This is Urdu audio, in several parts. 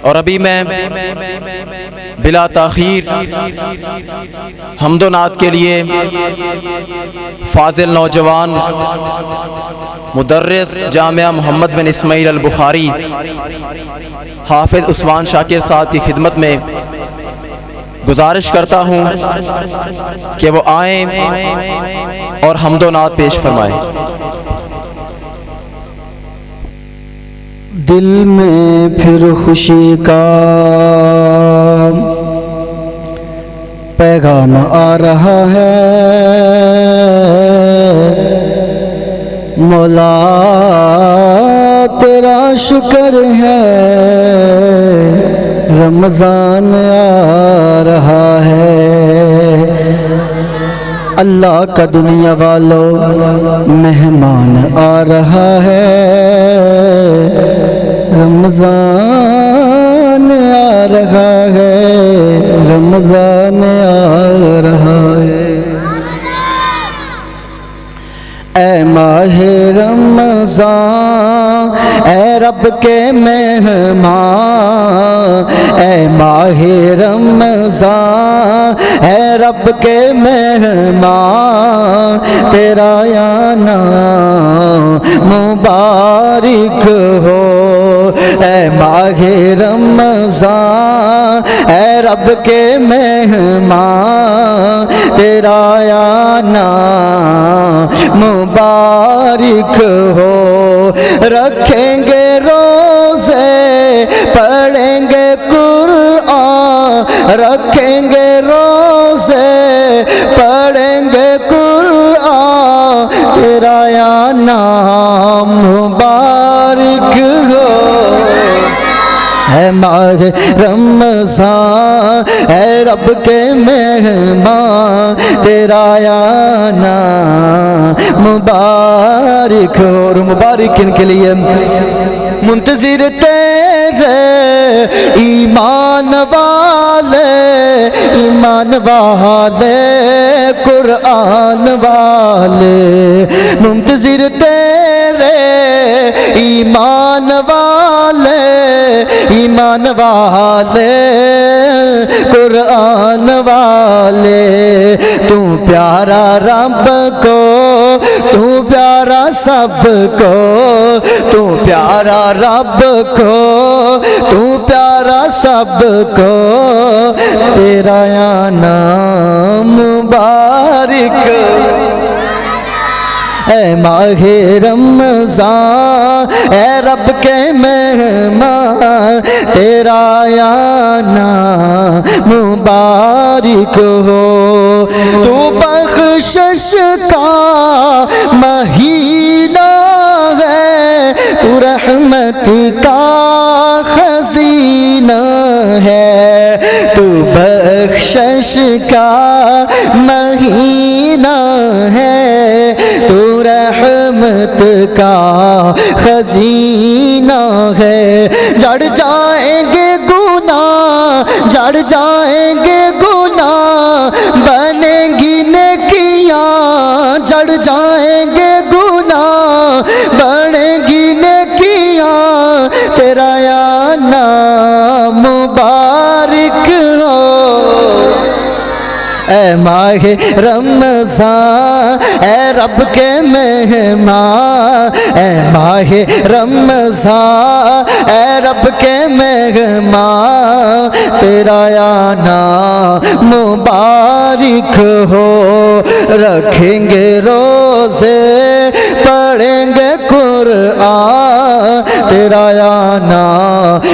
اور ابھی میں بلا تاخیر حمد و نعت کے لیے فاضل نوجوان مدرس جامعہ محمد بن اسماعیل البخاری حافظ عثمان شاکر صاحب کی خدمت میں گزارش کرتا ہوں کہ وہ آئیں اور حمد و نعت پیش فرمائیں۔ دل میں پھر خوشی کا پیغام آ رہا ہے، مولا تیرا شکر ہے، رمضان آ رہا ہے۔ اللہ کا دنیا والوں مہمان آ رہا ہے، رمضان آ رہا ہے، رمضان آ رہا ہے۔ اے ماہ رمضان اے رب کے مہمان، اے ماہ رمضان اے رب کے مہمان، تیرا آنا مبارک ہو۔ اے ماہ رمضان اے رب کے مہمان، تیرا آنا مبارک ہو۔ رکھیں گے روزے پڑھیں گے قرآن، رکھیں گے روزے پڑھیں گے قرآن، تیرا آنا مبارک ہو۔ اے ماہ رمضان اے رب کے مہمان، تیرا آنا مبارک ہو۔ اور مبارک ان کے لیے منتظر تیرے ایمان والے، ایمان والے قرآن والے، منتظر تیرے ایمان والے، ایمان والے قرآن والے۔ تو پیارا رب کو، تو پیارا سب کو، تو پیارا رب کو، تو پیارا سب کو، تیرا آنا مبارک۔ اے ماہ رمضان اے رب کے مہمان، تیرا آنا مبارک ہو۔ تو بخشش کا مہینہ ہے، تو رحمت کا خزینہ ہے، تو بخشش کا مہینہ ہے، تو رحمت کا خزینہ ہے۔ جڑ جائیں گے گناہ، جڑ جائیں گے گناہ، بنیں گی نیکیاں، جڑ جائیں گے گناہ، بنیں گی نیکیاں، تیرا آنا مبارک ہو۔ اے ماہ رمضان اے رب کے مہمان، اے ماہ رمضان اے رب کے مہمان، تیرا آنا مبارک ہو۔ رکھیں گے روزے پڑھیں گے قرآن، تیرا آنا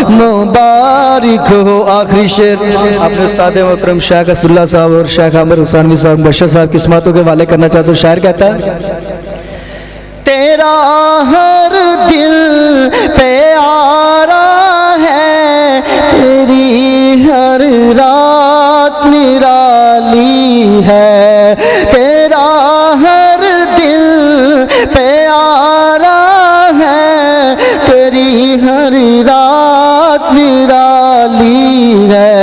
مبارک ہو۔ آخری شعر اپنے استاد محترم شیخ اسد اللہ صاحب اور شیخ عامر حسینوی صاحب بشر صاحب کی سماعتوں کے حوالے کرنا چاہتا ہوں۔ شاعر کہتا ہے، تیرا ہر دل پیارا ہے، تیری ہر رات نرالی ہے، تیرا ہر دل پیارا ہے، تیری ہر رات نرالی ہے،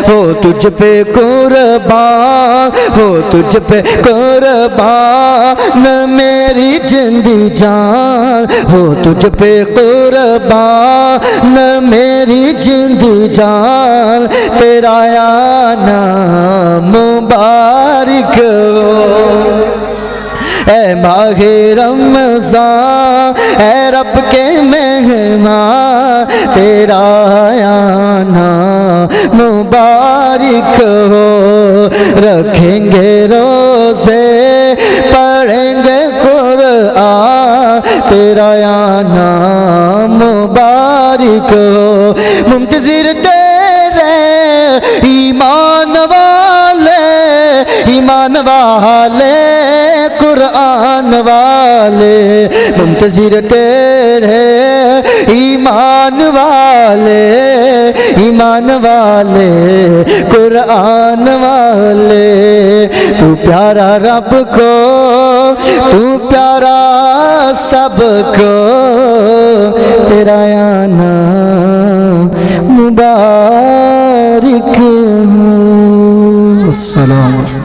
ہو تجھ پہ قربان ہو تجھ پہ قربان میری جند جان ہو تجھ پہ قربان میری جند جان تیرا آنا مبارک ہو اے ماہ رمضان اے رب کے مہمان تیرا آنا مبارک ہو رکھیں گے روزے پڑھیں گے قرآن تیرا آنا مبارک ہو منتظر تیرے ایمان والے قرآن والے منتظر تیرے ایمان والے قرآن والے تو پیارا رب کو تو پیارا سب کو تیرا آنا مبارک ہو السلام علیکم